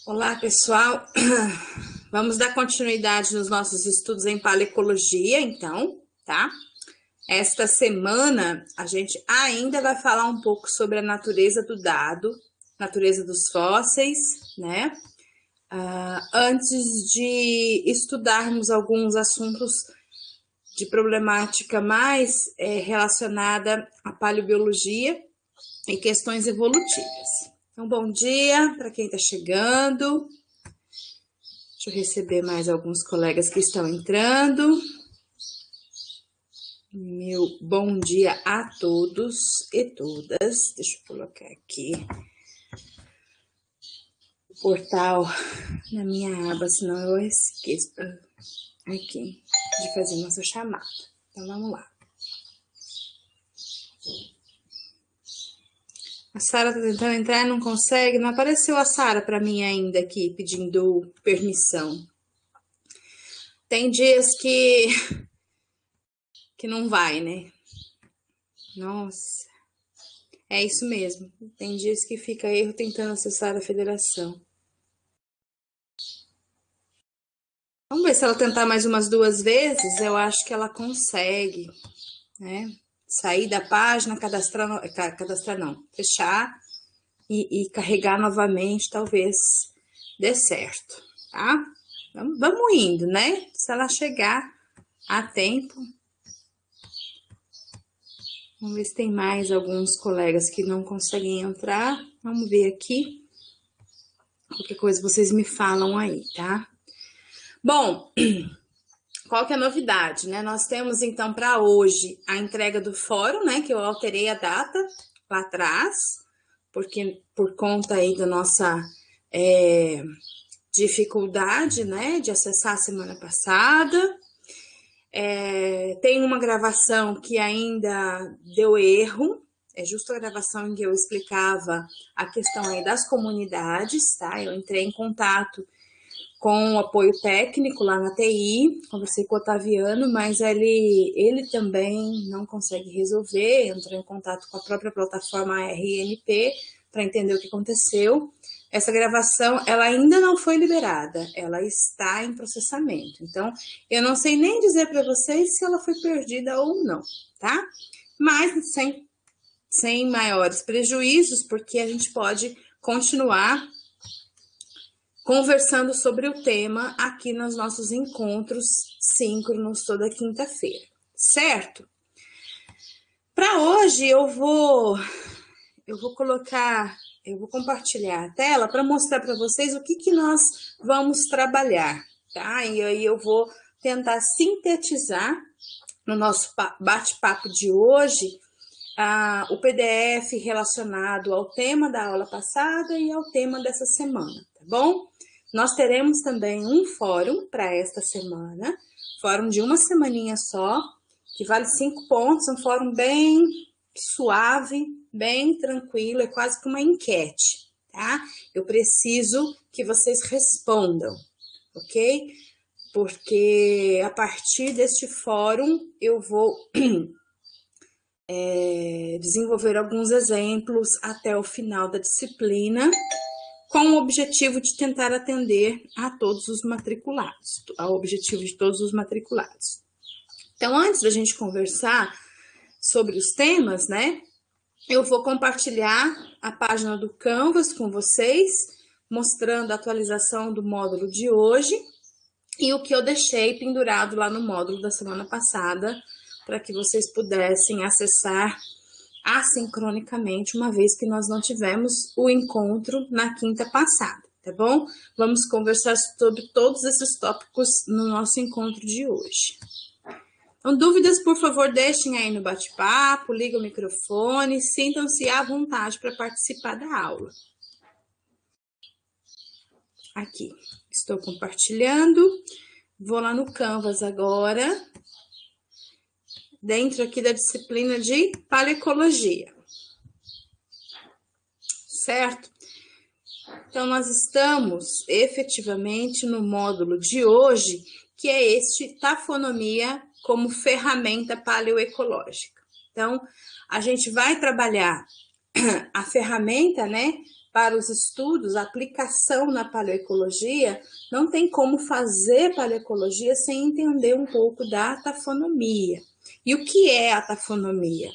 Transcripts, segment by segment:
Olá, pessoal. Vamos dar continuidade nos nossos estudos em paleoecologia, então, tá? Esta semana a gente ainda vai falar um pouco sobre a natureza do dado, natureza dos fósseis, né? Antes de estudarmos alguns assuntos de problemática mais relacionada à paleobiologia e questões evolutivas. Então, bom dia para quem está chegando. Deixa eu receber mais alguns colegas que estão entrando. Meu bom dia a todos e todas. Deixa eu colocar aqui o portal na minha aba, senão eu esqueço aqui de fazer nossa chamada. Então, vamos lá. A Sara tá tentando entrar e não consegue. Não apareceu a Sara para mim ainda aqui, pedindo permissão. Tem dias que não vai, né? Nossa. É isso mesmo. Tem dias que fica erro tentando acessar a federação. Vamos ver se ela tentar mais umas 2 vezes. Eu acho que ela consegue, né? Sair da página, cadastrar não, fechar e carregar novamente, talvez dê certo, tá? Vamos indo, né? Se ela chegar a tempo. Vamos ver se tem mais alguns colegas que não conseguem entrar. Vamos ver aqui. Qualquer coisa vocês me falam aí, tá? Bom, qual que é a novidade, né? Nós temos, então, para hoje, a entrega do fórum, né? Que eu alterei a data lá atrás, porque por conta aí da nossa dificuldade, né? De acessar a semana passada. Tem uma gravação que ainda deu erro, é justo a gravação em que eu explicava a questão aí das comunidades, tá? Eu entrei em contato com o apoio técnico lá na TI, conversei com o Otaviano, mas ele também não consegue resolver, entrou em contato com a própria plataforma RNP para entender o que aconteceu. Essa gravação, ela ainda não foi liberada, ela está em processamento. Então, eu não sei nem dizer para vocês se ela foi perdida ou não, tá? Mas sem maiores prejuízos, porque a gente pode continuar conversando sobre o tema aqui nos nossos encontros síncronos toda quinta-feira, certo? Para hoje eu vou compartilhar a tela para mostrar para vocês o que nós vamos trabalhar, tá? E aí eu vou tentar sintetizar no nosso bate-papo de hoje o PDF relacionado ao tema da aula passada e ao tema dessa semana, tá bom? Nós teremos também um fórum para esta semana, fórum de uma semaninha só, que vale 5 pontos, um fórum bem suave, bem tranquilo, é quase que uma enquete, tá? Eu preciso que vocês respondam, ok? Porque a partir deste fórum eu vou desenvolver alguns exemplos até o final da disciplina, com o objetivo de tentar atender a todos os matriculados, ao objetivo de todos os matriculados. Então, antes da gente conversar sobre os temas, né, eu vou compartilhar a página do Canvas com vocês, mostrando a atualização do módulo de hoje e o que eu deixei pendurado lá no módulo da semana passada, para que vocês pudessem acessar assincronicamente, uma vez que nós não tivemos o encontro na quinta passada, tá bom? Vamos conversar sobre todos esses tópicos no nosso encontro de hoje. Então, dúvidas, por favor, deixem aí no bate-papo, liga o microfone, sintam-se à vontade para participar da aula. Aqui, estou compartilhando, vou lá no Canvas agora, dentro aqui da disciplina de paleoecologia, certo? Então, nós estamos efetivamente no módulo de hoje, que é este tafonomia como ferramenta paleoecológica. Então, a gente vai trabalhar a ferramenta, né, para os estudos, a aplicação na paleoecologia, não tem como fazer paleoecologia sem entender um pouco da tafonomia. E o que é a tafonomia?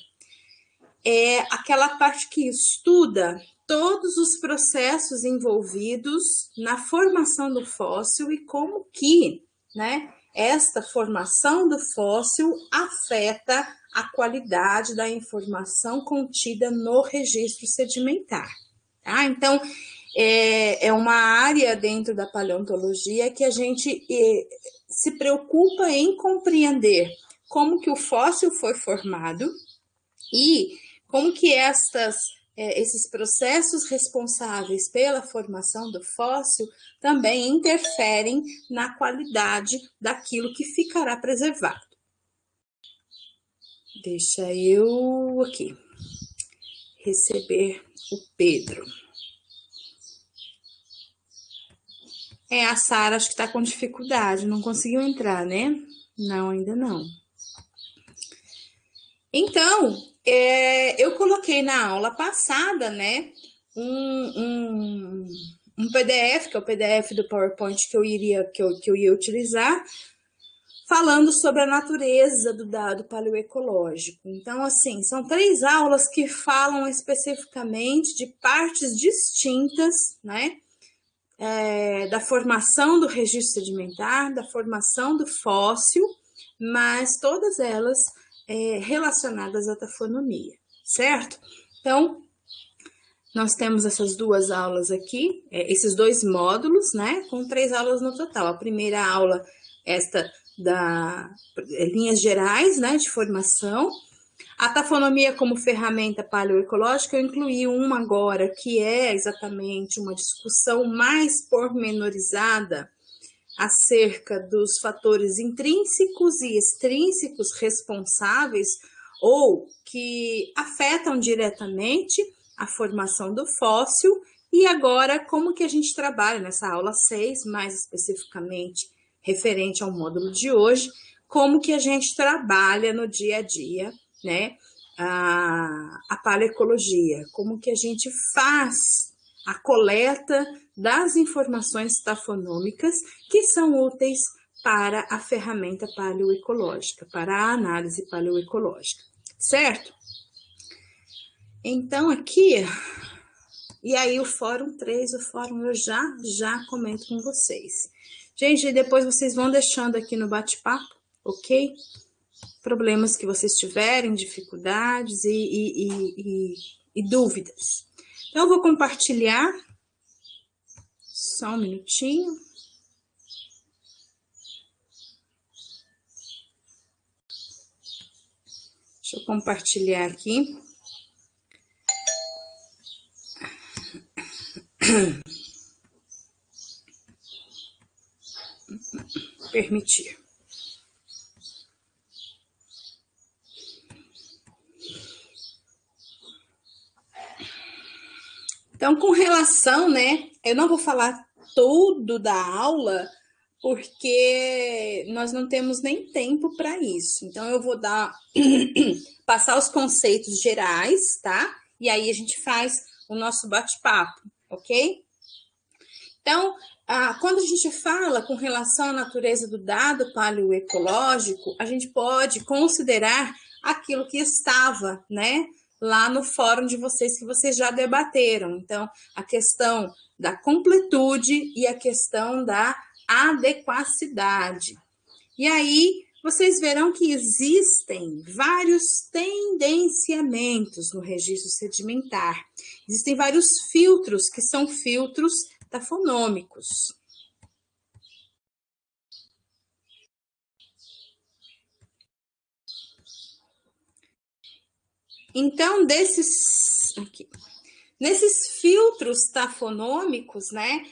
É aquela parte que estuda todos os processos envolvidos na formação do fóssil e como que, né, esta formação do fóssil afeta a qualidade da informação contida no registro sedimentar. Tá? Então, é uma área dentro da paleontologia que a gente se preocupa em compreender como que o fóssil foi formado e como que esses processos responsáveis pela formação do fóssil também interferem na qualidade daquilo que ficará preservado. Deixa eu aqui receber o Pedro. A Sara acho que está com dificuldade, não conseguiu entrar, né? Não, ainda não. Então, eu coloquei na aula passada, né, um PDF, que é o PDF do PowerPoint que eu ia utilizar, falando sobre a natureza do dado paleoecológico. Então, assim, são 3 aulas que falam especificamente de partes distintas, né, da formação do registro sedimentar, da formação do fóssil, mas todas elas relacionadas à tafonomia, certo? Então, nós temos essas 2 aulas aqui, esses 2 módulos, né, com 3 aulas no total. A primeira aula, esta da linhas gerais, né, de formação. A tafonomia como ferramenta paleoecológica, eu incluí uma agora, que é exatamente uma discussão mais pormenorizada acerca dos fatores intrínsecos e extrínsecos responsáveis ou que afetam diretamente a formação do fóssil. E agora, como que a gente trabalha nessa aula 6, mais especificamente referente ao módulo de hoje, como que a gente trabalha no dia a dia, né, a paleoecologia, como que a gente faz a coleta das informações tafonômicas que são úteis para a ferramenta paleoecológica, para a análise paleoecológica, certo? Então, aqui, e aí o Fórum 3, o Fórum eu já comento com vocês. Gente, depois vocês vão deixando aqui no bate-papo, ok? Problemas que vocês tiverem, dificuldades e dúvidas. Então, eu vou compartilhar, só um minutinho. Deixa eu compartilhar aqui. Permitir. Então, com relação, né, eu não vou falar tudo da aula, porque nós não temos nem tempo para isso. Então, eu vou passar os conceitos gerais, tá? E aí a gente faz o nosso bate-papo, ok? Então, quando a gente fala com relação à natureza do dado paleoecológico, a gente pode considerar aquilo que estava, né, lá no fórum de vocês, que vocês já debateram. Então, a questão da completude e a questão da adequacidade. E aí, vocês verão que existem vários tendenciamentos no registro sedimentar. Existem vários filtros, que são filtros tafonômicos. Então, nesses filtros tafonômicos, né,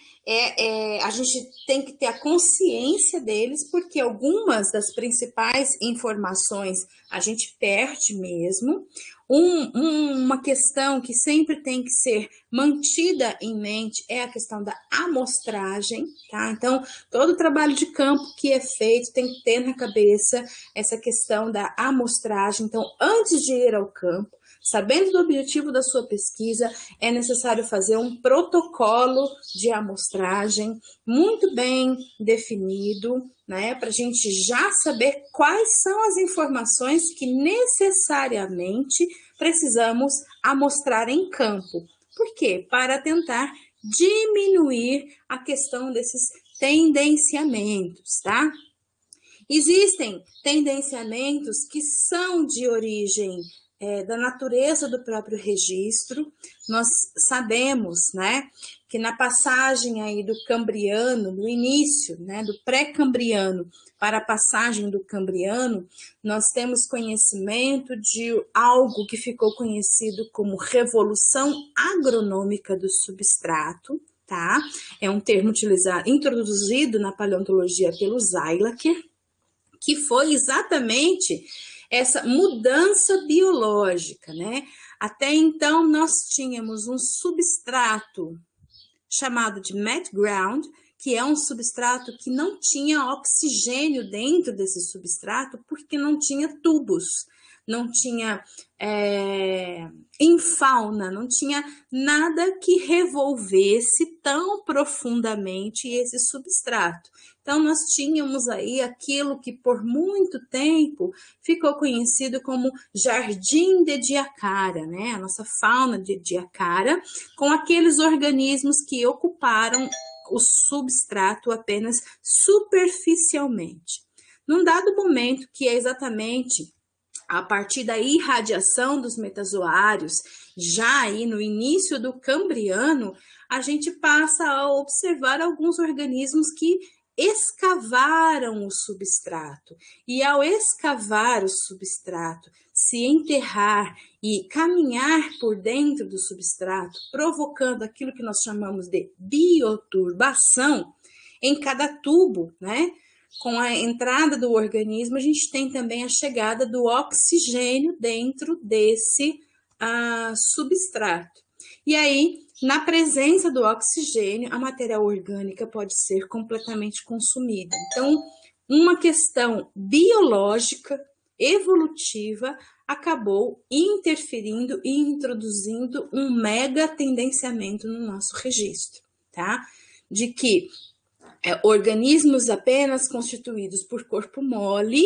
a gente tem que ter a consciência deles, porque algumas das principais informações a gente perde mesmo. Uma questão que sempre tem que ser mantida em mente é a questão da amostragem, tá? Então, todo o trabalho de campo que é feito tem que ter na cabeça essa questão da amostragem. Então, antes de ir ao campo, Sabendo do objetivo da sua pesquisa, é necessário fazer um protocolo de amostragem muito bem definido, né, para a gente já saber quais são as informações que necessariamente precisamos amostrar em campo. Por quê? Para tentar diminuir a questão desses tendenciamentos, tá? Existem tendenciamentos que são de origem da natureza do próprio registro. Nós sabemos, né, que na passagem aí do Cambriano, no início, né, do pré-Cambriano para a passagem do Cambriano, nós temos conhecimento de algo que ficou conhecido como revolução agronômica do substrato, tá? É um termo introduzido na paleontologia pelo Zeilacher, que foi exatamente essa mudança biológica, né? Até então, nós tínhamos um substrato chamado de mat ground, que é um substrato que não tinha oxigênio dentro desse substrato, porque não tinha tubos, não tinha infauna, não tinha nada que revolvesse tão profundamente esse substrato. Então, nós tínhamos aí aquilo que por muito tempo ficou conhecido como jardim de Ediacara, né? A nossa fauna de Ediacara, com aqueles organismos que ocuparam o substrato apenas superficialmente. Num dado momento, que é exatamente a partir da irradiação dos metazoários, já aí no início do Cambriano, a gente passa a observar alguns organismos que escavaram o substrato. E ao escavar o substrato, se enterrar e caminhar por dentro do substrato, provocando aquilo que nós chamamos de bioturbação, em cada tubo, né? Com a entrada do organismo, a gente tem também a chegada do oxigênio dentro desse substrato. E aí, na presença do oxigênio, a matéria orgânica pode ser completamente consumida. Então, uma questão biológica, evolutiva, acabou interferindo e introduzindo um mega tendenciamento no nosso registro, tá? De que organismos apenas constituídos por corpo mole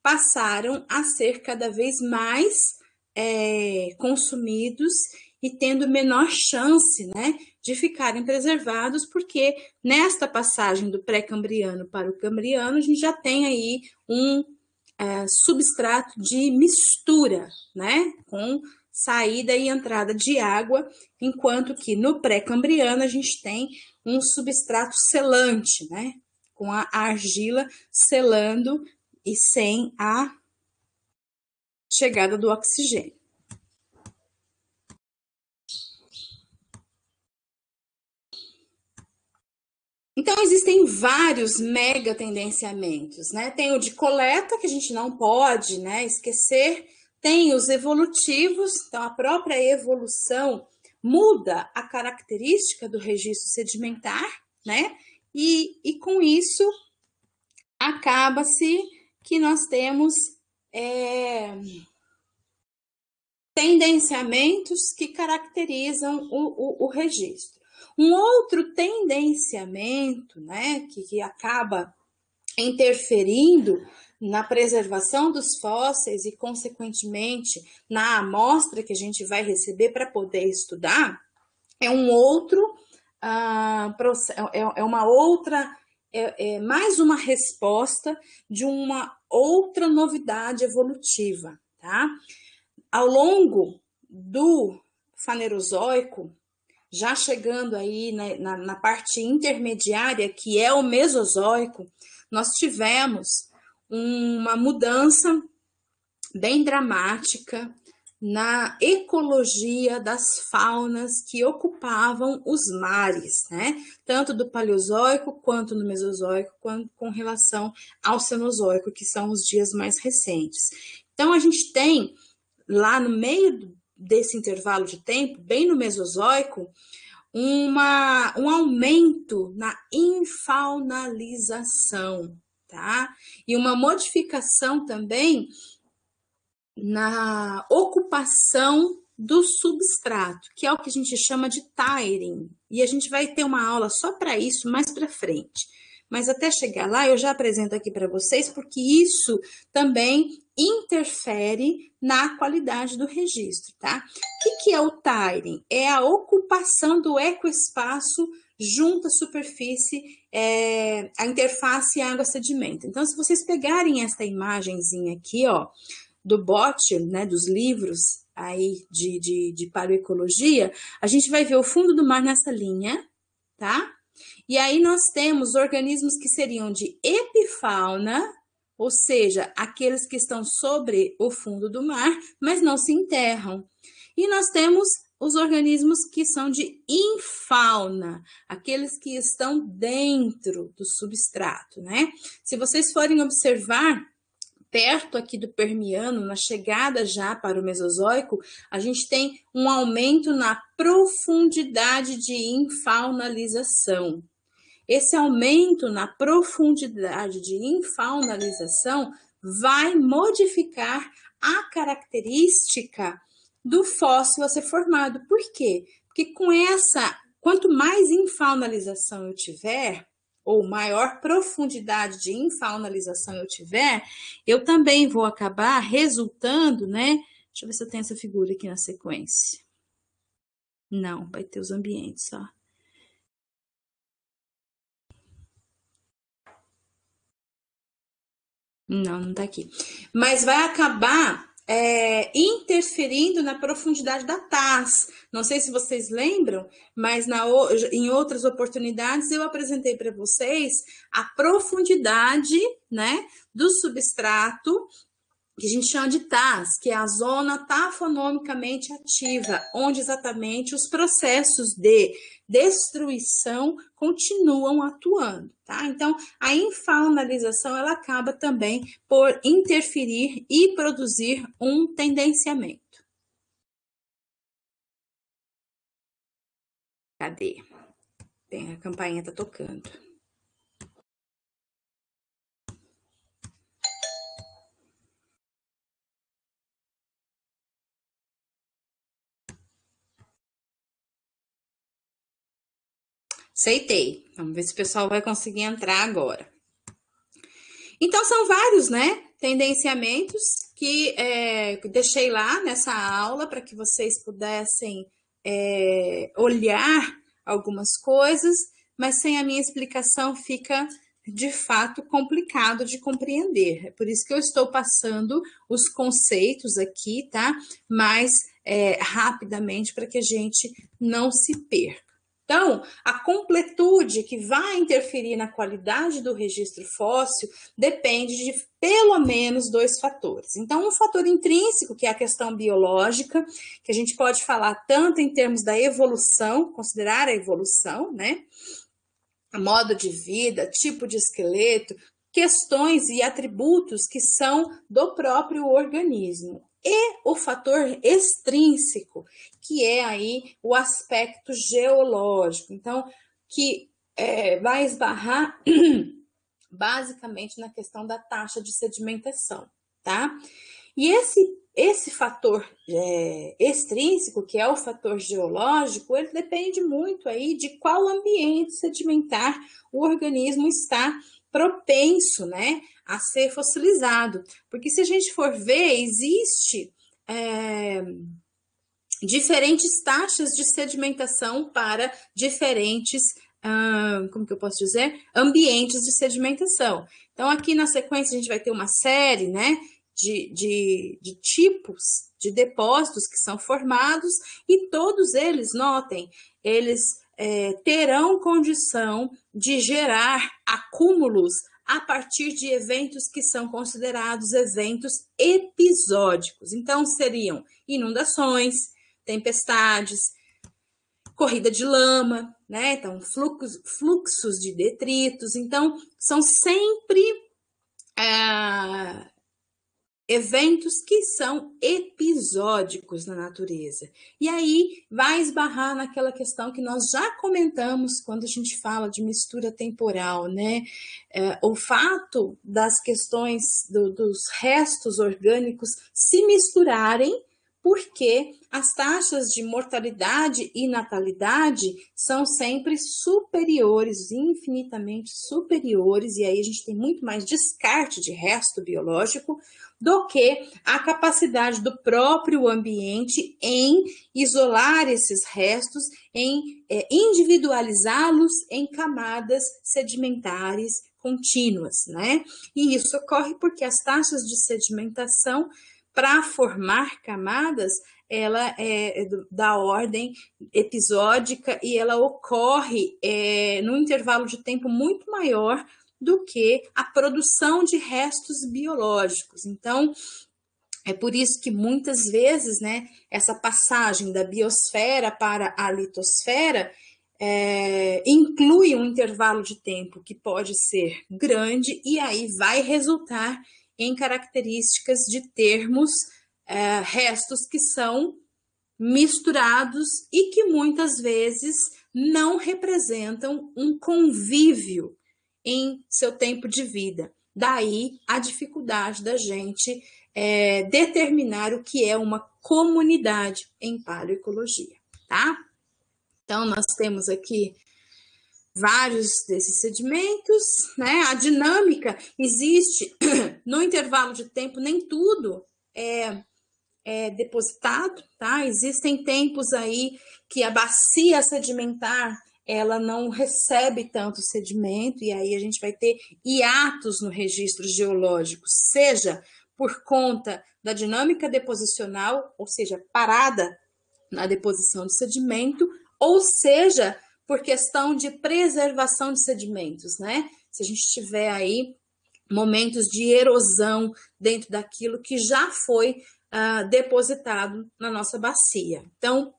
passaram a ser cada vez mais consumidos e tendo menor chance, né, de ficarem preservados, porque nesta passagem do pré-cambriano para o cambriano, a gente já tem aí um substrato de mistura, né, com saída e entrada de água, enquanto que no pré-cambriano a gente tem um substrato selante, né, com a argila selando e sem a chegada do oxigênio. Então, existem vários mega tendenciamentos, né? Tem o de coleta, que a gente não pode, né, esquecer. Tem os evolutivos, então a própria evolução muda a característica do registro sedimentar, né? E com isso, acaba-se que nós temos tendenciamentos que caracterizam o registro. Um outro tendenciamento, né, que acaba interferindo na preservação dos fósseis e, consequentemente, na amostra que a gente vai receber para poder estudar, é um outro uma outra, mais uma resposta de uma outra novidade evolutiva, tá? Ao longo do Fanerozoico, já chegando aí na parte intermediária, que é o Mesozoico, nós tivemos uma mudança bem dramática na ecologia das faunas que ocupavam os mares, né? Tanto do Paleozoico quanto no Mesozoico, quanto com relação ao Cenozoico, que são os dias mais recentes. Então, a gente tem lá no meio desse intervalo de tempo, bem no Mesozoico, um aumento na infaunalização, tá? E uma modificação também na ocupação do substrato, que é o que a gente chama de tiring. E a gente vai ter uma aula só para isso mais para frente. Mas até chegar lá, eu já apresento aqui para vocês, porque isso também interfere na qualidade do registro, tá? O que é o tiring? É a ocupação do ecoespaço junto à superfície, a interface água-sedimento. Então, se vocês pegarem essa imagenzinha aqui, ó, do bote, né, dos livros aí de paleoecologia, a gente vai ver o fundo do mar nessa linha, tá? E aí nós temos organismos que seriam de epifauna, ou seja, aqueles que estão sobre o fundo do mar, mas não se enterram. E nós temos os organismos que são de infauna, aqueles que estão dentro do substrato, né? Se vocês forem observar, perto aqui do Permiano, na chegada já para o Mesozoico, a gente tem um aumento na profundidade de infaunalização. Esse aumento na profundidade de infaunalização vai modificar a característica do fóssil a ser formado. Por quê? Porque quanto mais infaunalização eu tiver, ou maior profundidade de infaunalização eu tiver, eu também vou acabar resultando, né? Deixa eu ver se eu tenho essa figura aqui na sequência. Não, vai ter os ambientes, ó. Não tá aqui. Mas vai acabar interferindo na profundidade da TAS. Não sei se vocês lembram, mas em outras oportunidades eu apresentei para vocês a profundidade, né, do substrato, que a gente chama de TAS, que é a zona tafonomicamente ativa, onde exatamente os processos de destruição continuam atuando, tá? Então, a infaunalização, ela acaba também por interferir e produzir um tendenciamento. Cadê? A campainha tá tocando. Aceitei. Vamos ver se o pessoal vai conseguir entrar agora. Então, são vários, né, tendenciamentos que deixei lá nessa aula para que vocês pudessem olhar algumas coisas, mas sem a minha explicação fica, de fato, complicado de compreender. É por isso que eu estou passando os conceitos aqui, tá? Mais rapidamente, para que a gente não se perca. Então, a completude que vai interferir na qualidade do registro fóssil depende de pelo menos 2 fatores. Então, um fator intrínseco, que é a questão biológica, que a gente pode falar tanto em termos da evolução, considerar a evolução, né? Modo de vida, tipo de esqueleto, questões e atributos que são do próprio organismo. E o fator extrínseco, que é aí o aspecto geológico. Então, que vai esbarrar basicamente na questão da taxa de sedimentação, tá? E esse fator extrínseco, que é o fator geológico, ele depende muito aí de qual ambiente sedimentar o organismo está propenso, né, a ser fossilizado. Porque se a gente for ver, existe diferentes taxas de sedimentação para diferentes, como que eu posso dizer? Ambientes de sedimentação. Então, aqui na sequência, a gente vai ter uma série, né, de tipos de depósitos que são formados e todos eles, notem, eles terão condição de gerar acúmulos a partir de eventos que são considerados eventos episódicos. Então, seriam inundações, tempestades, corrida de lama, né? Então, fluxos de detritos. Então, são sempre eventos que são episódicos na natureza. E aí vai esbarrar naquela questão que nós já comentamos quando a gente fala de mistura temporal, né? O fato das questões dos restos orgânicos se misturarem porque as taxas de mortalidade e natalidade são sempre superiores, infinitamente superiores, e aí a gente tem muito mais descarte de resto biológico do que a capacidade do próprio ambiente em isolar esses restos, em individualizá-los em camadas sedimentares contínuas, né? E isso ocorre porque as taxas de sedimentação para formar camadas, ela é da ordem episódica e ela ocorre num intervalo de tempo muito maior do que a produção de restos biológicos. Então, é por isso que muitas vezes, né, essa passagem da biosfera para a litosfera inclui um intervalo de tempo que pode ser grande e aí vai resultar em características de termos, restos que são misturados e que muitas vezes não representam um convívio em seu tempo de vida. Daí a dificuldade da gente determinar o que é uma comunidade em paleoecologia, tá? Então, nós temos aqui vários desses sedimentos, né? A dinâmica existe no intervalo de tempo, nem tudo é depositado, tá? Existem tempos aí que a bacia sedimentar ela não recebe tanto sedimento e aí a gente vai ter hiatos no registro geológico, seja por conta da dinâmica deposicional, ou seja, parada na deposição de sedimento, ou seja, por questão de preservação de sedimentos, né? Se a gente tiver aí momentos de erosão dentro daquilo que já foi depositado na nossa bacia. Então,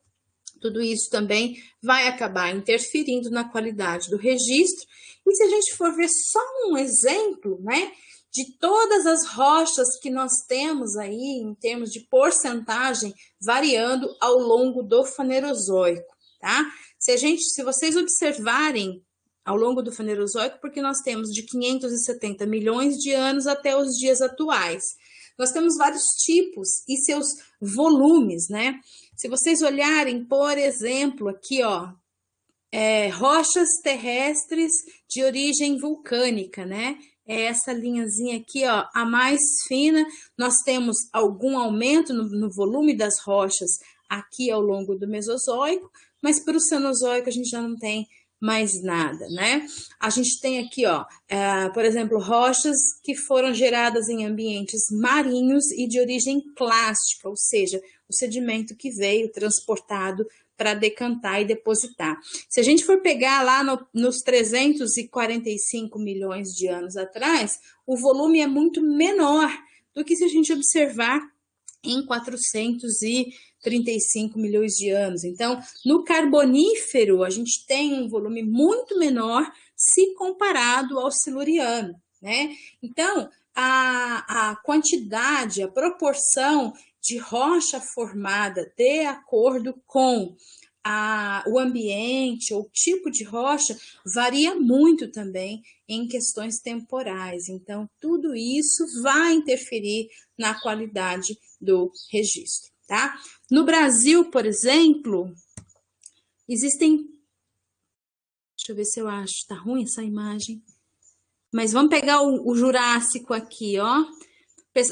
tudo isso também vai acabar interferindo na qualidade do registro. E se a gente for ver só um exemplo, né, de todas as rochas que nós temos aí em termos de porcentagem variando ao longo do Fanerozoico, tá? Se vocês observarem ao longo do Fanerozoico, porque nós temos de 570 milhões de anos até os dias atuais. Nós temos vários tipos e seus volumes, né? Se vocês olharem, por exemplo, aqui, ó, rochas terrestres de origem vulcânica, né? Essa linhazinha aqui, ó, a mais fina, nós temos algum aumento no volume das rochas aqui ao longo do Mesozoico, mas para o Cenozoico a gente já não tem mais nada, né? A gente tem aqui, ó, por exemplo, rochas que foram geradas em ambientes marinhos e de origem clástica, ou seja, o sedimento que veio transportado para decantar e depositar. Se a gente for pegar lá nos 345 milhões de anos atrás, o volume é muito menor do que se a gente observar em 435 milhões de anos. Então, no Carbonífero, a gente tem um volume muito menor se comparado ao Siluriano, né? Então, a quantidade, a proporção de rocha formada de acordo com o ambiente ou tipo de rocha varia muito também em questões temporais. Então, tudo isso vai interferir na qualidade do registro, tá? No Brasil, por exemplo, existem... Deixa eu ver se eu acho, tá ruim essa imagem. Mas vamos pegar o Jurássico aqui, ó.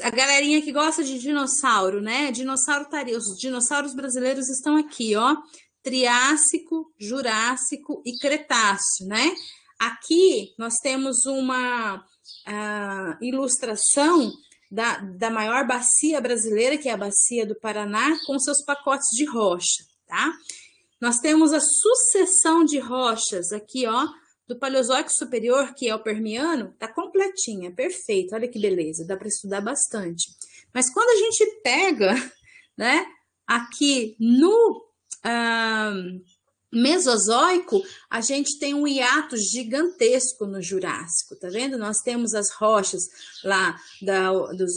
A galerinha que gosta de dinossauro, né? Dinossauro estaria, os dinossauros brasileiros estão aqui, ó. Triássico, Jurássico e Cretáceo, né? Aqui nós temos uma ilustração da maior bacia brasileira, que é a Bacia do Paraná, com seus pacotes de rocha, tá? Nós temos a sucessão de rochas aqui, ó, do Paleozoico superior, que é o Permiano, tá completinha, perfeito, olha que beleza, dá para estudar bastante. Mas quando a gente pega, né, aqui no Mesozoico, a gente tem um hiato gigantesco no Jurássico, tá vendo? Nós temos as rochas lá dos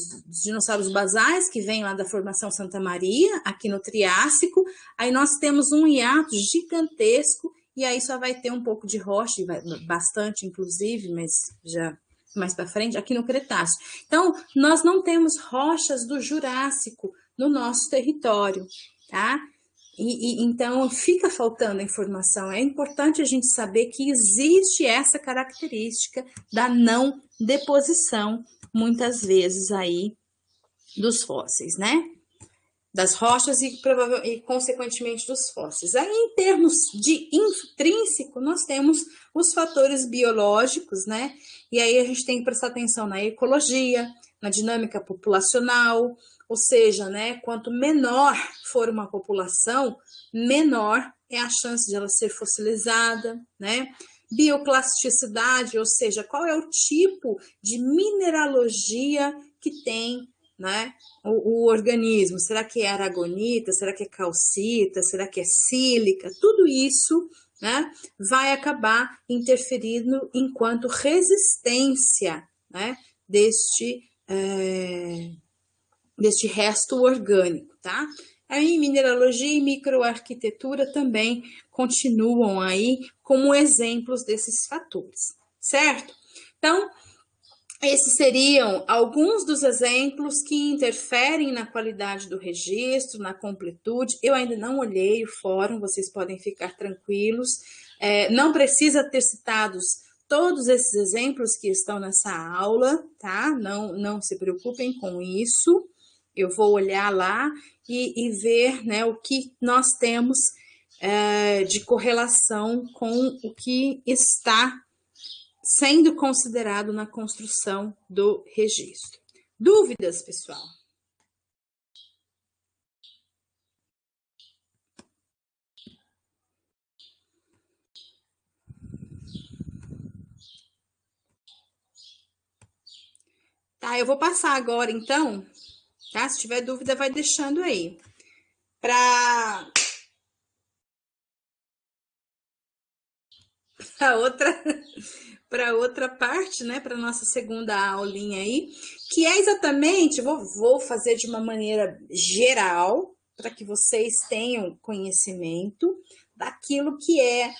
dinossauros basais, que vêm lá da Formação Santa Maria, aqui no Triássico, aí nós temos um hiato gigantesco, e aí só vai ter um pouco de rocha, bastante inclusive, mas já mais para frente, aqui no Cretáceo. Então, nós não temos rochas do Jurássico no nosso território, tá? Então, fica faltando a informação. É importante a gente saber que existe essa característica da não deposição, muitas vezes, aí, dos fósseis, né? Das rochas e, consequentemente, dos fósseis. Aí, em termos de intrínseco, nós temos os fatores biológicos, né? E aí a gente tem que prestar atenção na ecologia, na dinâmica populacional, ou seja, né, quanto menor for uma população, menor é a chance de ela ser fossilizada, né? Bioplasticidade, ou seja, qual é o tipo de mineralogia que tem, né, o organismo. Será que é aragonita? Será que é calcita? Será que é sílica? Tudo isso, né, vai acabar interferindo enquanto resistência, né, deste resto orgânico, tá? Aí, mineralogia e microarquitetura também continuam aí como exemplos desses fatores, certo? Então, esses seriam alguns dos exemplos que interferem na qualidade do registro, na completude. Eu ainda não olhei o fórum, vocês podem ficar tranquilos. Não precisa ter citados todos esses exemplos que estão nessa aula, tá? Não se preocupem com isso. Eu vou olhar lá e ver, né, o que nós temos de correlação com o que está sendo considerado na construção do registro. Dúvidas, pessoal? Tá, eu vou passar agora, então, tá? Se tiver dúvida, vai deixando aí. Para outra parte, né, para nossa segunda aulinha aí, que é exatamente, vou fazer de uma maneira geral, para que vocês tenham conhecimento daquilo que é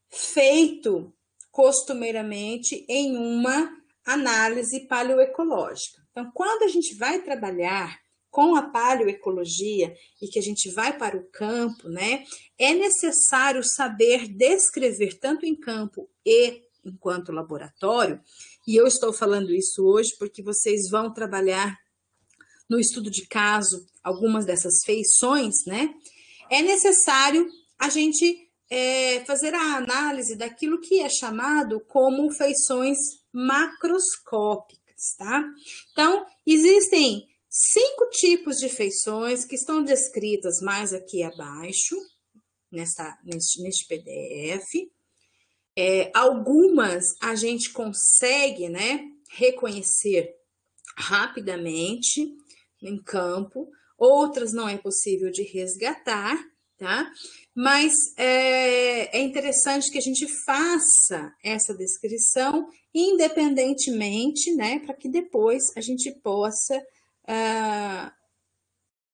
feito costumeiramente em uma análise paleoecológica. Então, quando a gente vai trabalhar com a paleoecologia e que a gente vai para o campo, né, é necessário saber descrever tanto em campo e enquanto laboratório, e eu estou falando isso hoje porque vocês vão trabalhar no estudo de caso algumas dessas feições, né? É necessário a gente fazer a análise daquilo que é chamado como feições macroscópicas, tá? Então, existem 5 tipos de feições que estão descritas mais aqui abaixo, neste PDF. Algumas a gente consegue, né, reconhecer rapidamente em campo, outras não é possível de resgatar, tá? Mas é interessante que a gente faça essa descrição independentemente, né, para que depois a gente possa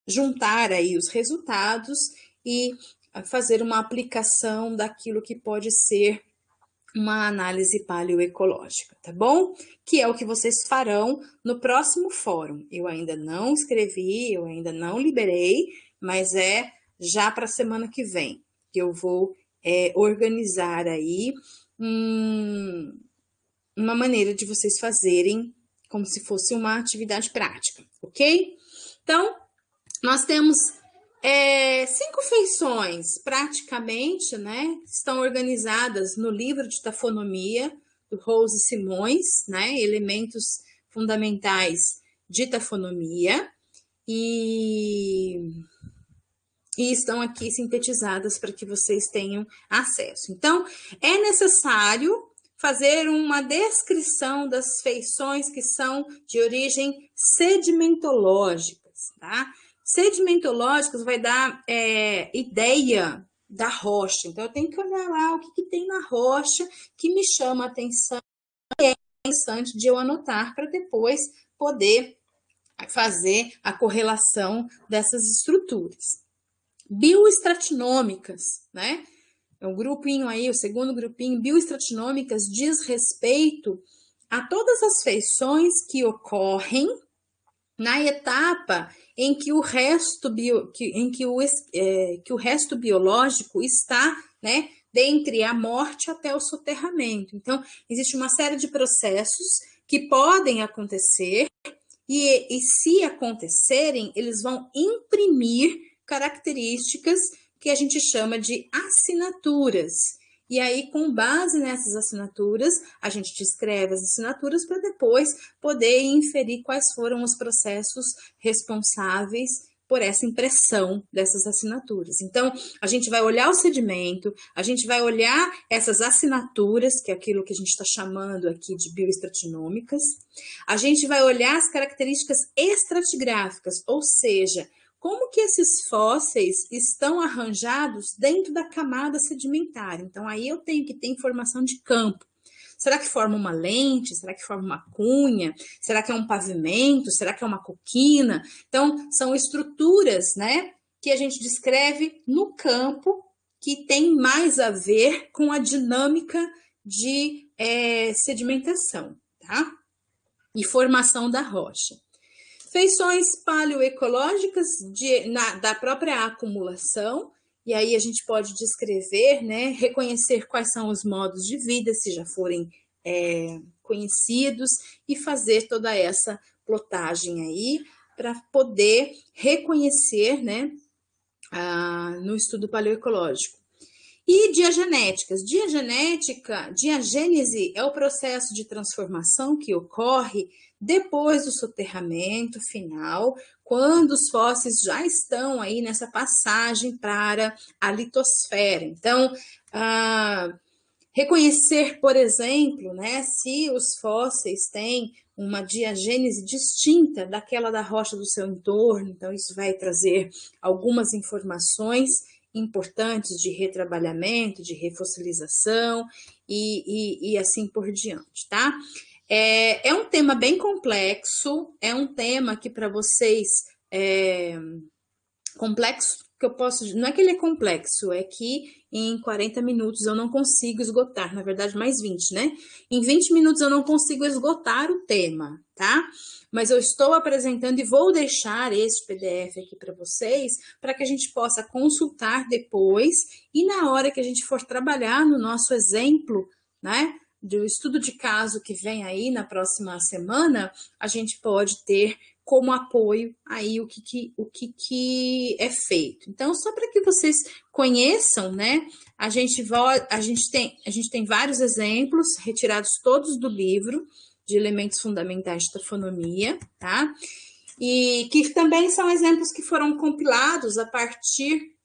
juntar aí os resultados e fazer uma aplicação daquilo que pode ser uma análise paleoecológica, tá bom? Que é o que vocês farão no próximo fórum. Eu ainda não escrevi, eu ainda não liberei, mas é já para a semana que vem que eu vou organizar aí uma maneira de vocês fazerem como se fosse uma atividade prática, ok? Então, nós temos 5 feições, praticamente, né, estão organizadas no livro de tafonomia do Rose Simões, né, elementos fundamentais de tafonomia, e estão aqui sintetizadas para que vocês tenham acesso. Então, é necessário fazer uma descrição das feições que são de origem sedimentológicas, tá? Sedimentológicos vai dar ideia da rocha. Então, eu tenho que olhar lá o que tem na rocha que me chama a atenção e é interessante de eu anotar para depois poder fazer a correlação dessas estruturas. Bioestratinômicas, né? É um grupinho aí, o segundo grupinho, bioestratinômicas diz respeito a todas as feições que ocorrem na etapa em que o resto, que o resto biológico está, né, dentre a morte até o soterramento. Então, existe uma série de processos que podem acontecer e se acontecerem, eles vão imprimir características que a gente chama de assinaturas. E aí, com base nessas assinaturas, a gente descreve as assinaturas para depois poder inferir quais foram os processos responsáveis por essa impressão dessas assinaturas. Então, a gente vai olhar o sedimento, a gente vai olhar essas assinaturas, que é aquilo que a gente está chamando aqui de bioestratinômicas, a gente vai olhar as características estratigráficas, ou seja, como que esses fósseis estão arranjados dentro da camada sedimentar. Então, aí eu tenho que ter informação de campo. Será que forma uma lente? Será que forma uma cunha? Será que é um pavimento? Será que é uma coquina? Então, são estruturas, né, que a gente descreve no campo que tem mais a ver com a dinâmica de sedimentação, tá? E formação da rocha. Feições paleoecológicas da própria acumulação, e aí a gente pode descrever, né, reconhecer quais são os modos de vida, se já forem conhecidos, e fazer toda essa plotagem aí para poder reconhecer, né, no estudo paleoecológico. E diagenéticas. Diagênese é o processo de transformação que ocorre depois do soterramento final, quando os fósseis já estão aí nessa passagem para a litosfera. Então, reconhecer, por exemplo, né, se os fósseis têm uma diagênese distinta daquela da rocha do seu entorno, então isso vai trazer algumas informações importantes de retrabalhamento, de refossilização e assim por diante, tá? É um tema bem complexo, é um tema que para vocês complexo, que eu posso, não é que ele é complexo, é que em 40 minutos eu não consigo esgotar, na verdade mais 20, né? Em 20 minutos eu não consigo esgotar o tema, tá? Mas eu estou apresentando e vou deixar este PDF aqui para vocês, para que a gente possa consultar depois e na hora que a gente for trabalhar no nosso exemplo, né, do estudo de caso que vem aí na próxima semana, a gente pode ter como apoio aí o que é feito. Então, só para que vocês conheçam, né, a gente tem vários exemplos retirados todos do livro de elementos fundamentais de taxonomia, tá? E que também são exemplos que foram compilados a partir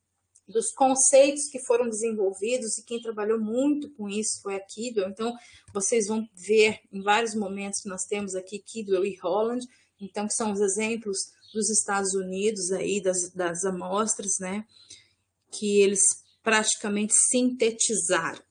dos conceitos que foram desenvolvidos, e quem trabalhou muito com isso foi a Kidwell. Então, vocês vão ver em vários momentos que nós temos aqui Kidwell e Holland, então, que são os exemplos dos Estados Unidos aí, das amostras, né, que eles praticamente sintetizaram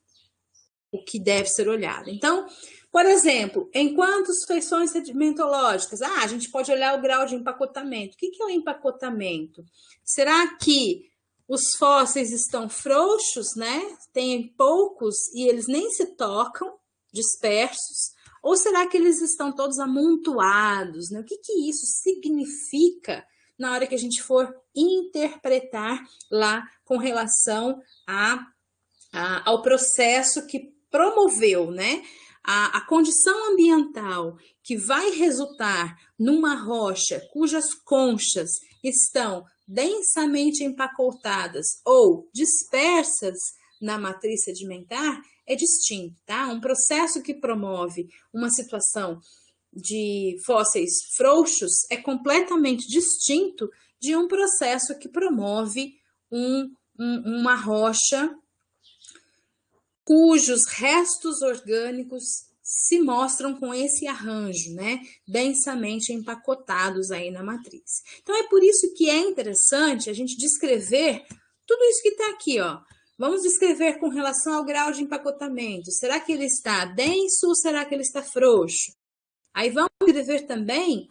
o que deve ser olhado. Então, por exemplo, em quantas feições sedimentológicas? A gente pode olhar o grau de empacotamento. O que é o empacotamento? Será que os fósseis estão frouxos, né? Tem poucos e eles nem se tocam, dispersos? Ou será que eles estão todos amontoados, né? O que isso significa na hora que a gente for interpretar lá com relação ao processo que promoveu, né, a condição ambiental que vai resultar numa rocha cujas conchas estão densamente empacotadas ou dispersas na matriz sedimentar, é distinto, tá? Um processo que promove uma situação de fósseis frouxos é completamente distinto de um processo que promove uma rocha cujos restos orgânicos se mostram com esse arranjo, né, densamente empacotados aí na matriz. Então, é por isso que é interessante a gente descrever tudo isso que está aqui, ó. Vamos descrever com relação ao grau de empacotamento. Será que ele está denso ou será que ele está frouxo? Aí vamos descrever também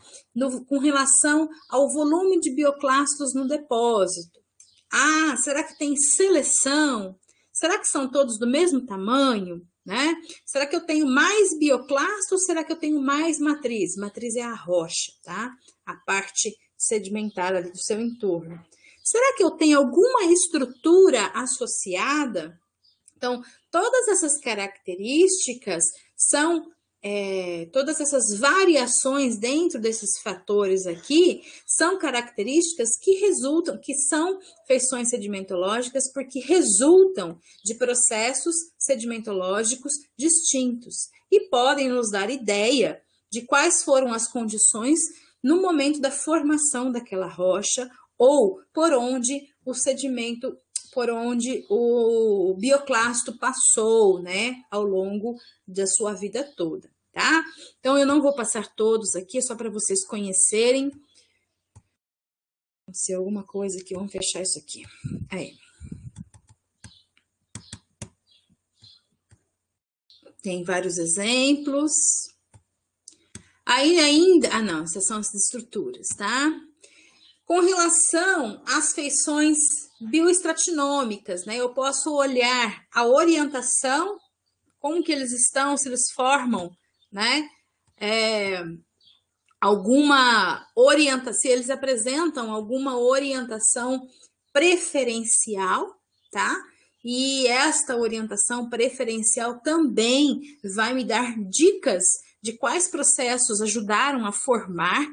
com relação ao volume de bioclastos no depósito. Será que tem seleção? Será que são todos do mesmo tamanho? Né? Será que eu tenho mais bioclasto ou será que eu tenho mais matriz? Matriz é a rocha, tá? A parte sedimentar ali do seu entorno. Será que eu tenho alguma estrutura associada? Então, todas essas características são, todas essas variações dentro desses fatores aqui, são características que resultam, que são feições sedimentológicas, porque resultam de processos sedimentológicos distintos e podem nos dar ideia de quais foram as condições no momento da formação daquela rocha ou por onde o sedimento, por onde o bioclasto passou, né, ao longo da sua vida toda, tá? Então, eu não vou passar todos aqui, é só para vocês conhecerem. Se alguma coisa aqui, vamos fechar isso aqui. Aí. Tem vários exemplos. Aí ainda, não, essas são as estruturas, tá? Com relação às feições bioestratinômicas, né? Eu posso olhar a orientação, como que eles estão, se eles formam, né? Alguma orientação, se eles apresentam alguma orientação preferencial, tá? E esta orientação preferencial também vai me dar dicas de quais processos ajudaram a formar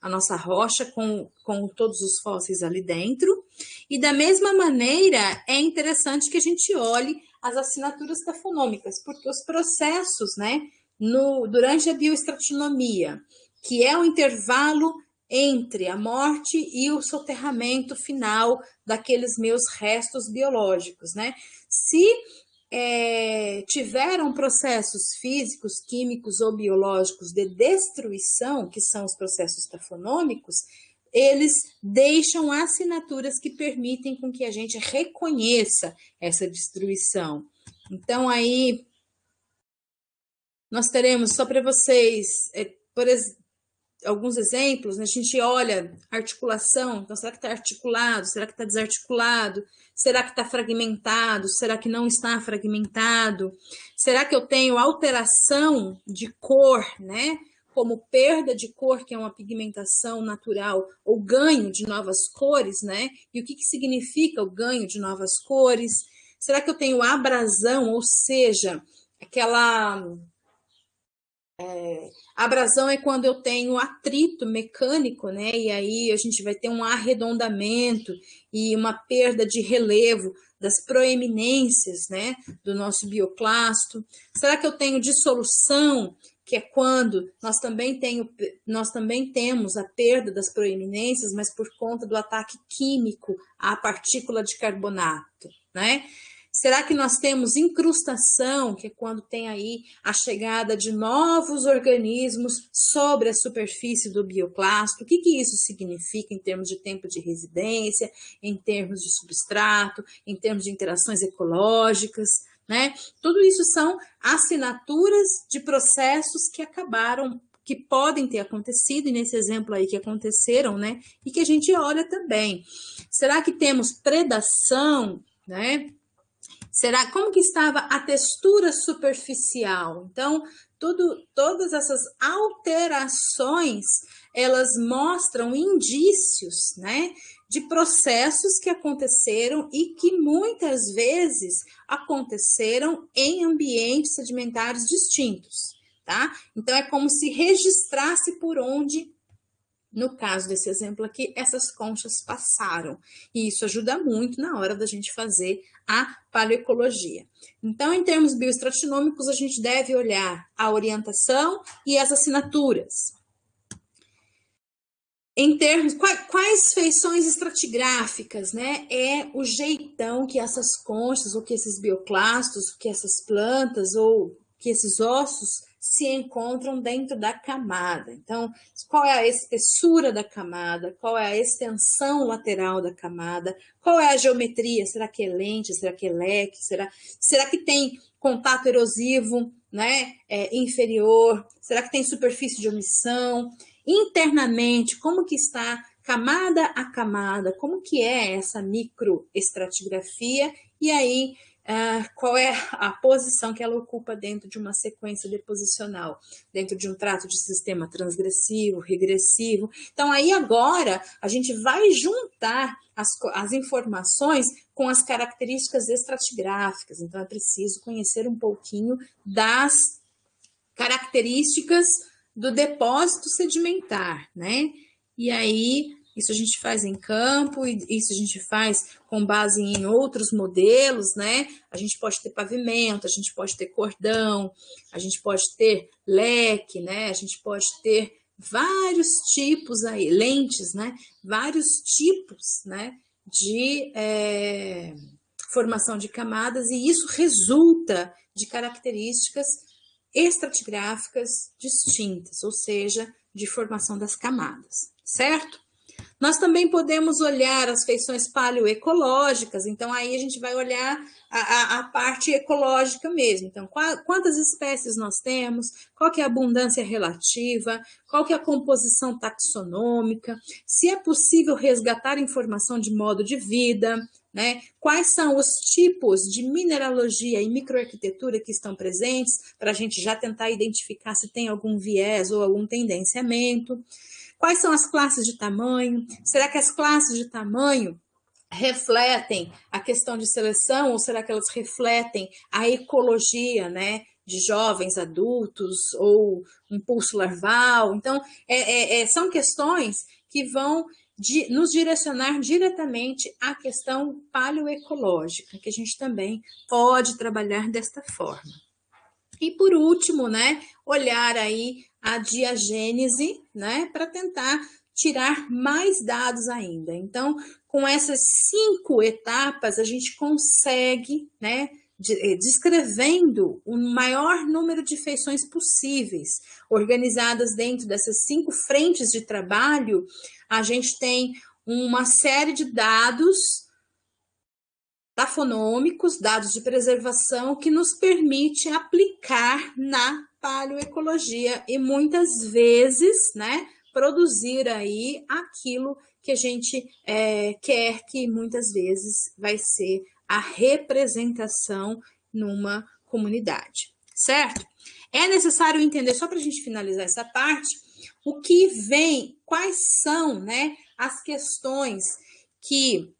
a nossa rocha com todos os fósseis ali dentro. E da mesma maneira, é interessante que a gente olhe as assinaturas tafonômicas, porque os processos, né, durante a bioestratinomia, que é o intervalo entre a morte e o soterramento final daqueles meus restos biológicos, né? Se tiveram processos físicos, químicos ou biológicos de destruição, que são os processos tafonômicos, eles deixam assinaturas que permitem com que a gente reconheça essa destruição. Então, aí, nós teremos, só para vocês, alguns exemplos, né? A gente olha articulação, então será que está articulado, será que está desarticulado, será que está fragmentado, será que não está fragmentado, será que eu tenho alteração de cor, né? Como perda de cor, que é uma pigmentação natural, ou ganho de novas cores, né? E o que significa o ganho de novas cores? Será que eu tenho abrasão, ou seja, aquela... abrasão é quando eu tenho atrito mecânico, né? E aí a gente vai ter um arredondamento e uma perda de relevo das proeminências, né, do nosso bioclasto. Será que eu tenho dissolução, que é quando nós também temos a perda das proeminências, mas por conta do ataque químico à partícula de carbonato, né? Será que nós temos incrustação, que é quando tem aí a chegada de novos organismos sobre a superfície do bioclasto? O que isso significa em termos de tempo de residência, em termos de substrato, em termos de interações ecológicas, né? Tudo isso são assinaturas de processos que acabaram, que podem ter acontecido, e nesse exemplo aí que aconteceram, né? E que a gente olha também. Será que temos predação, né? Como que estava a textura superficial? Então, todas essas alterações, elas mostram indícios, né, de processos que aconteceram e que muitas vezes aconteceram em ambientes sedimentares distintos, tá? Então, é como se registrasse por onde, no caso desse exemplo aqui, essas conchas passaram. E isso ajuda muito na hora da gente fazer a paleoecologia. Então, em termos bioestratinômicos, a gente deve olhar a orientação e as assinaturas. Em termos, quais feições estratigráficas, né? É o jeitão que essas conchas, ou que esses bioclastos, que essas plantas, ou que esses ossos se encontram dentro da camada. Então, qual é a espessura da camada? Qual é a extensão lateral da camada? Qual é a geometria? Será que é lente? Será que é leque? Será que tem contato erosivo, né, inferior? Será que tem superfície de omissão? Internamente, como que está camada a camada, como que é essa microestratigrafia, e aí qual é a posição que ela ocupa dentro de uma sequência deposicional, dentro de um trato de sistema transgressivo, regressivo. Então, aí agora a gente vai juntar as informações com as características estratigráficas. Então, é preciso conhecer um pouquinho das características do depósito sedimentar, né? E aí, isso a gente faz em campo, e isso a gente faz com base em outros modelos, né? A gente pode ter pavimento, a gente pode ter cordão, a gente pode ter leque, né? A gente pode ter vários tipos aí, lentes, né? Vários tipos, né? De formação de camadas, e isso resulta de características estratigráficas distintas, ou seja, de formação das camadas, certo? Nós também podemos olhar as feições paleoecológicas, então aí a gente vai olhar a parte ecológica mesmo. Então, quantas espécies nós temos, qual que é a abundância relativa, qual que é a composição taxonômica, se é possível resgatar informação de modo de vida, né? Quais são os tipos de mineralogia e microarquitetura que estão presentes, para a gente já tentar identificar se tem algum viés ou algum tendenciamento. Quais são as classes de tamanho? Será que as classes de tamanho refletem a questão de seleção, ou será que elas refletem a ecologia, né, de jovens adultos ou um pulso larval? Então, são questões que vão nos direcionar diretamente à questão paleoecológica, que a gente também pode trabalhar desta forma. E por último, né, olhar aí a diagênese, né, para tentar tirar mais dados ainda. Então, com essas 5 etapas, a gente consegue, né, descrevendo o maior número de feições possíveis, organizadas dentro dessas 5 frentes de trabalho, a gente tem uma série de dados tafonômicos, dados de preservação, que nos permite aplicar na paleoecologia e muitas vezes, né, produzir aí aquilo que a gente quer, que muitas vezes vai ser a representação numa comunidade, certo? É necessário entender, só para a gente finalizar essa parte, o que vem, quais são, né, as questões que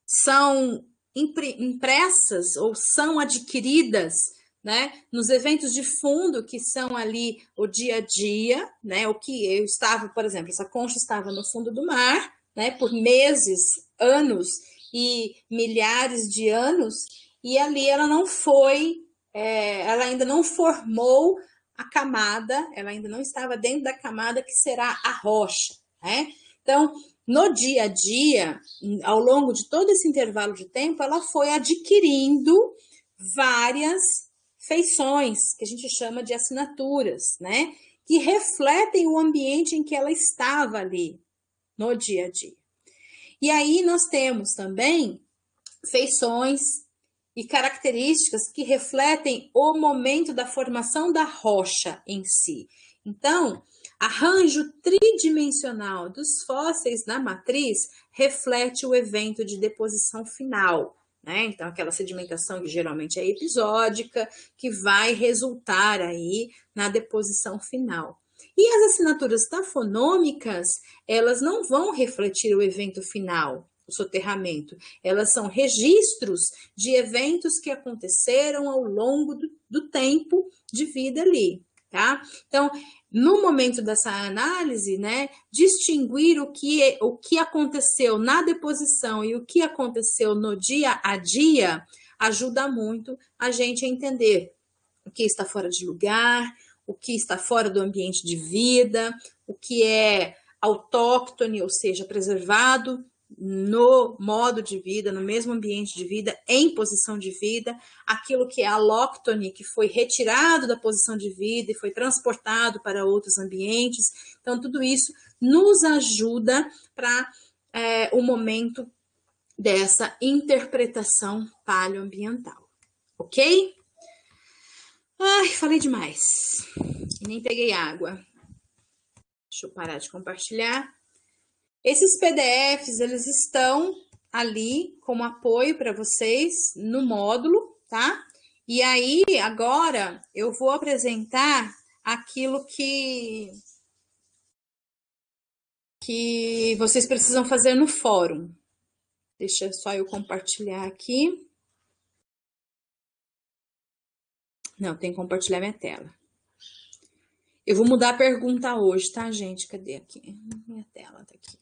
são impressas ou são adquiridas, né, nos eventos de fundo, que são ali o dia a dia, né, o que eu estava, por exemplo, essa concha estava no fundo do mar, né, por meses, anos e milhares de anos, e ali ela não foi, ela ainda não formou a camada, ela ainda não estava dentro da camada que será a rocha, né? Então, no dia a dia, ao longo de todo esse intervalo de tempo, ela foi adquirindo várias feições, que a gente chama de assinaturas, né? Que refletem o ambiente em que ela estava ali, no dia a dia. E aí nós temos também feições e características que refletem o momento da formação da rocha em si. Então, arranjo tridimensional dos fósseis na matriz reflete o evento de deposição final, né? Então, aquela sedimentação que geralmente é episódica, que vai resultar aí na deposição final. E as assinaturas tafonômicas, elas não vão refletir o evento final, o soterramento. Elas são registros de eventos que aconteceram ao longo do tempo de vida ali, tá? Então, no momento dessa análise, né, distinguir o que aconteceu na deposição e o que aconteceu no dia a dia ajuda muito a gente a entender o que está fora de lugar, o que está fora do ambiente de vida, o que é autóctone, ou seja, preservado no modo de vida, no mesmo ambiente de vida, em posição de vida, aquilo que é alóctone, que foi retirado da posição de vida e foi transportado para outros ambientes. Então, tudo isso nos ajuda para o momento dessa interpretação paleoambiental, ok? Ai, falei demais e nem peguei água. Deixa eu parar de compartilhar. Esses PDFs, eles estão ali como apoio para vocês no módulo, tá? E aí, agora, eu vou apresentar aquilo que vocês precisam fazer no fórum. Deixa só eu compartilhar aqui. Não, tem que compartilhar minha tela. Eu vou mudar a pergunta hoje, tá, gente? Cadê aqui? Minha tela tá aqui.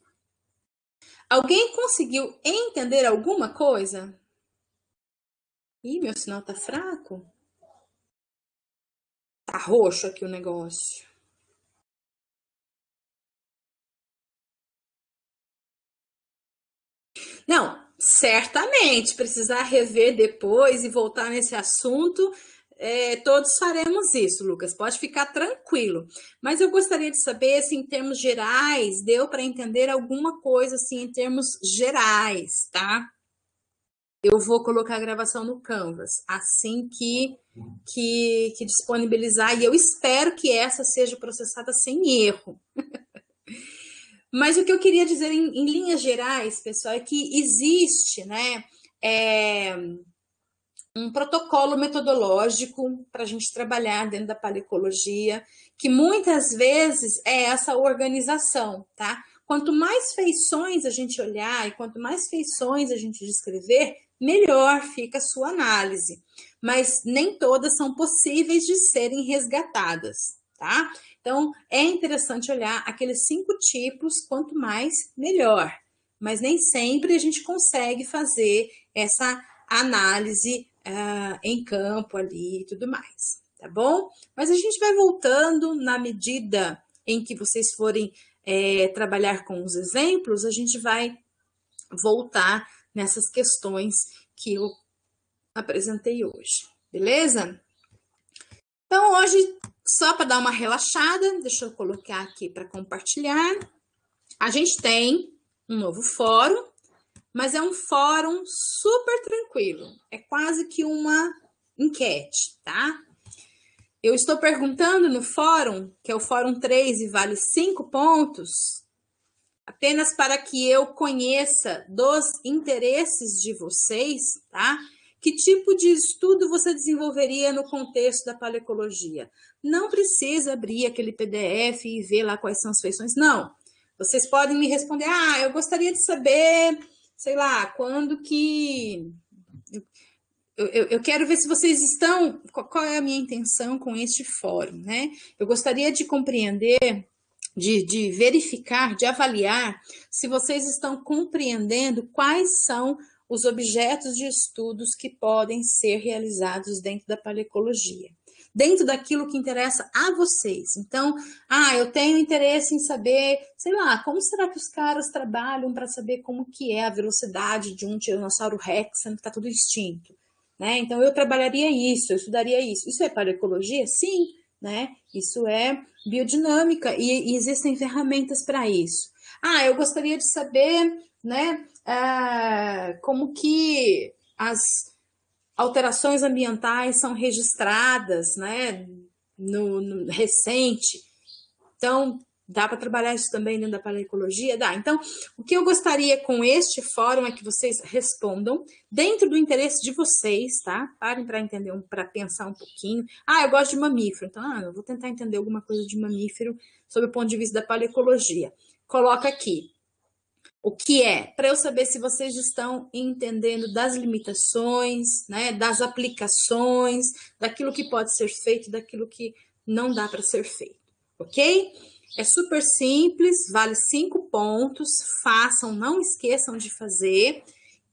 Alguém conseguiu entender alguma coisa? Ih, meu sinal tá fraco. Tá roxo aqui o negócio. Não, certamente, precisar rever depois e voltar nesse assunto, todos faremos isso, Lucas, pode ficar tranquilo. Mas eu gostaria de saber se em termos gerais deu para entender alguma coisa assim em termos gerais, tá? Eu vou colocar a gravação no Canvas assim que disponibilizar e eu espero que essa seja processada sem erro. Mas o que eu queria dizer em linhas gerais, pessoal, é que existe, né, um protocolo metodológico para a gente trabalhar dentro da paleocologia, que muitas vezes é essa organização, tá? Quanto mais feições a gente olhar e quanto mais feições a gente descrever, melhor fica a sua análise. Mas nem todas são possíveis de serem resgatadas, tá? Então, é interessante olhar aqueles 5 tipos, quanto mais, melhor. Mas nem sempre a gente consegue fazer essa análise em campo ali e tudo mais, tá bom? Mas a gente vai voltando na medida em que vocês forem trabalhar com os exemplos, a gente vai voltar nessas questões que eu apresentei hoje, beleza? Então, hoje, só para dar uma relaxada, deixa eu colocar aqui para compartilhar. A gente tem um novo fórum, mas é um fórum super tranquilo. É quase que uma enquete, tá? Eu estou perguntando no fórum, que é o fórum 3 e vale 5 pontos, apenas para que eu conheça dos interesses de vocês, tá? Que tipo de estudo você desenvolveria no contexto da paleocologia? Não precisa abrir aquele PDF e ver lá quais são as feições, não. Vocês podem me responder, eu gostaria de saber, sei lá, quando que... Eu quero ver se vocês estão... Qual é a minha intenção com este fórum, né? Eu gostaria de compreender, de verificar, de avaliar se vocês estão compreendendo quais são os objetos de estudos que podem ser realizados dentro da paleocologia, dentro daquilo que interessa a vocês. Então, eu tenho interesse em saber, sei lá, como será que os caras trabalham para saber como que é a velocidade de um tiranossauro rex, sendo que está tudo extinto, né? Então, eu trabalharia isso, eu estudaria isso. Isso é paleocologia? Sim, né? Isso é biodinâmica e existem ferramentas para isso. Eu gostaria de saber, né, como que as alterações ambientais são registradas, né, no recente. Então, dá para trabalhar isso também dentro da paleocologia? Dá. Então, o que eu gostaria com este fórum é que vocês respondam dentro do interesse de vocês, tá? Parem para entender, para pensar um pouquinho. Eu gosto de mamífero, então, eu vou tentar entender alguma coisa de mamífero sob o ponto de vista da paleocologia. Coloca aqui. O que é? Para eu saber se vocês estão entendendo das limitações, né, das aplicações, daquilo que pode ser feito, daquilo que não dá para ser feito, ok? É super simples, vale 5 pontos, façam, não esqueçam de fazer,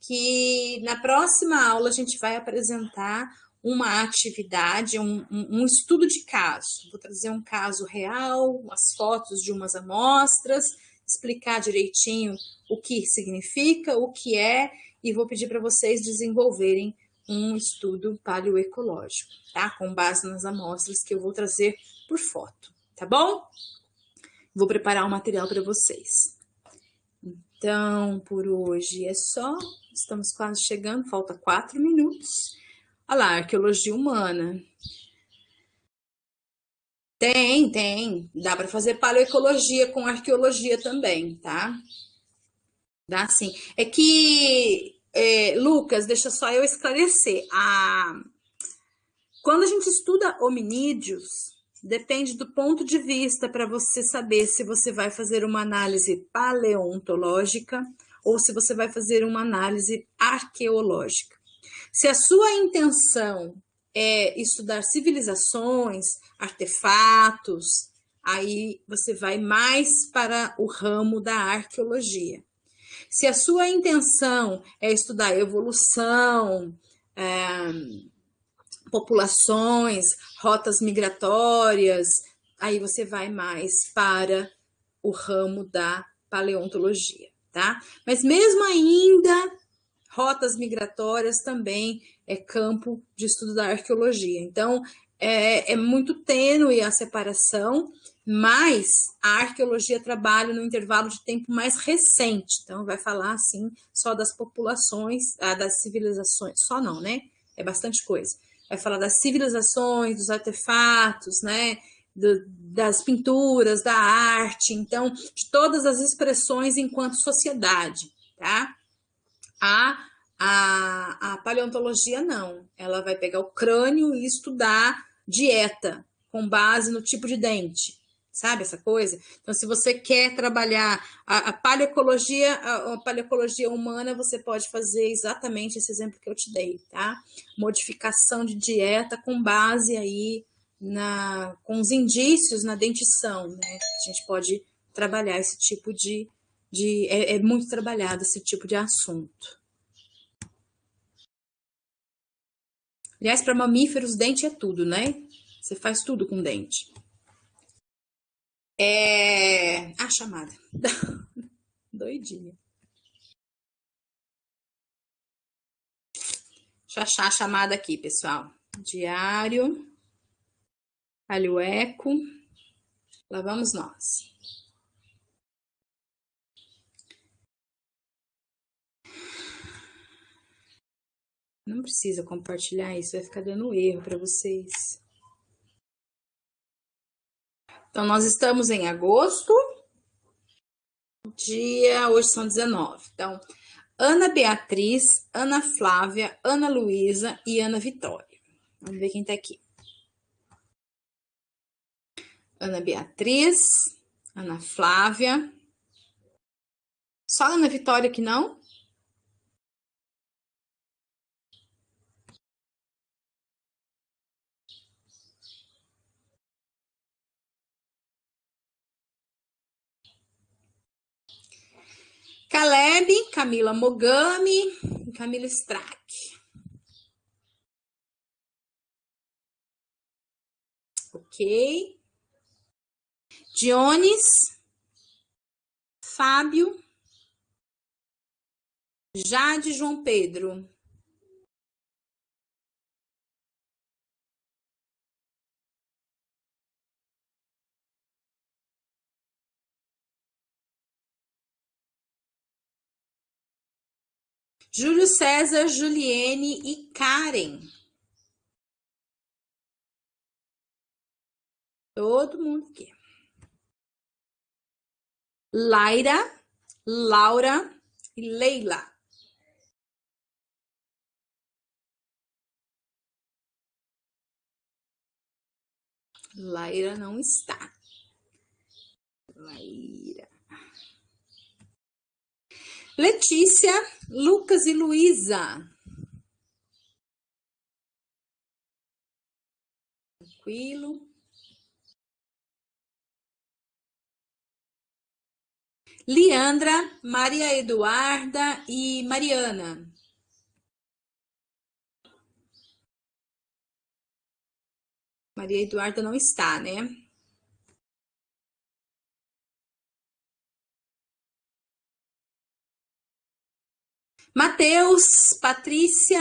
que na próxima aula a gente vai apresentar uma atividade, um estudo de caso. Vou trazer um caso real, as fotos de umas amostras, explicar direitinho o que significa, o que é, e vou pedir para vocês desenvolverem um estudo paleoecológico, tá? Com base nas amostras que eu vou trazer por foto, tá bom? Vou preparar um material para vocês. Então, por hoje é só. Estamos quase chegando, falta 4 minutos. Olha lá, arqueologia humana. Tem, tem. Dá para fazer paleoecologia com arqueologia também, tá? Dá sim. É que, Lucas, deixa só eu esclarecer. Quando a gente estuda hominídeos, depende do ponto de vista para você saber se você vai fazer uma análise paleontológica ou se você vai fazer uma análise arqueológica. Se a sua intenção é estudar civilizações, artefatos, aí você vai mais para o ramo da arqueologia. Se a sua intenção é estudar evolução, populações, rotas migratórias, aí você vai mais para o ramo da paleontologia, tá? Mas mesmo ainda, rotas migratórias também é campo de estudo da arqueologia. Então, é muito tênue a separação, mas a arqueologia trabalha no intervalo de tempo mais recente. Então, vai falar, assim, só das populações, das civilizações. Só não, né? É bastante coisa. Vai falar das civilizações, dos artefatos, né? Das pinturas, da arte, então, de todas as expressões enquanto sociedade, tá? A paleontologia não. Ela vai pegar o crânio e estudar dieta com base no tipo de dente. Sabe essa coisa? Então, se você quer trabalhar a paleoecologia humana, você pode fazer exatamente esse exemplo que eu te dei, tá? Modificação de dieta com base aí com os indícios na dentição, né? A gente pode trabalhar esse tipo é muito trabalhado esse tipo de assunto. Aliás, para mamíferos, dente é tudo, né? Você faz tudo com dente. Chamada. Doidinha. Deixa eu achar a chamada aqui, pessoal. Diário. Alho eco. Lá vamos nós. Não precisa compartilhar isso, vai ficar dando erro para vocês. Então, nós estamos em agosto. Hoje são 19. Então, Ana Beatriz, Ana Flávia, Ana Luísa e Ana Vitória. Vamos ver quem tá aqui. Ana Beatriz, Ana Flávia. Só Ana Vitória que não? Caleb, Camila Mogami e Camila Strack. Ok. Dionis, Fábio, Jade João Pedro. Júlio César, Juliene e Karen. Todo mundo aqui. Laira, Laura e Leila. Laira não está. Laira. Letícia, Lucas e Luísa. Tranquilo. Leandra, Maria Eduarda e Mariana. Maria Eduarda não está, né? Matheus, Patrícia,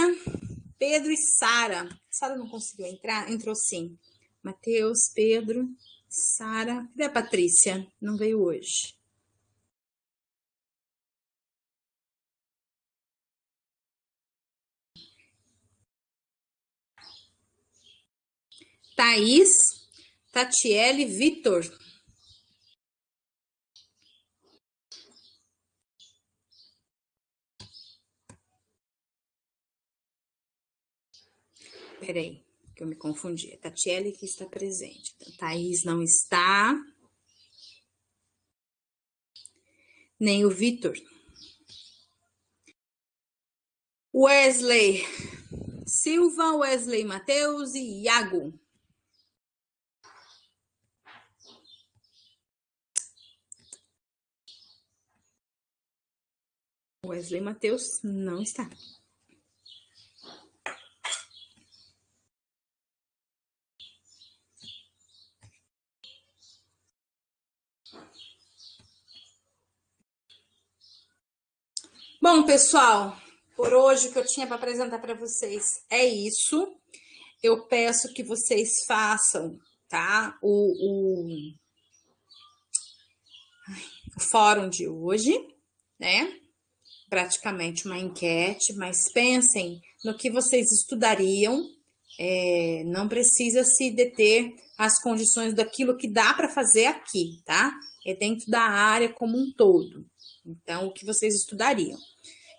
Pedro e Sara. Sara não conseguiu entrar? Entrou sim. Matheus, Pedro, Sara. Cadê a Patrícia? Não veio hoje. Thaís, Tatiele Vitor. Peraí, que eu me confundi. É Tatiele que está presente. Então, Thaís não está. Nem o Vitor. Wesley Silva, Wesley Matheus e Iago. Wesley Matheus não está. Bom, pessoal, por hoje o que eu tinha para apresentar para vocês é isso. Eu peço que vocês façam, tá? O fórum de hoje, né? Praticamente uma enquete, mas pensem no que vocês estudariam. Não precisa se deter às condições daquilo que dá para fazer aqui, tá? É dentro da área como um todo. Então, o que vocês estudariam.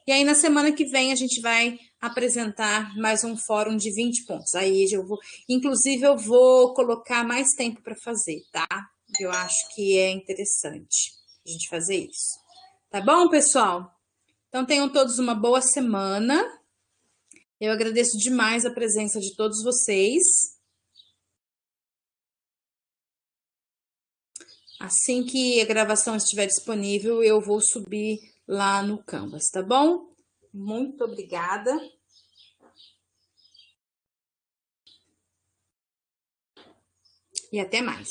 E aí, na semana que vem, a gente vai apresentar mais um fórum de 20 pontos. Aí, inclusive, eu vou colocar mais tempo para fazer, tá? Eu acho que é interessante a gente fazer isso. Tá bom, pessoal? Então, tenham todos uma boa semana. Eu agradeço demais a presença de todos vocês. Assim que a gravação estiver disponível, eu vou subir lá no Canvas, tá bom? Muito obrigada. E até mais.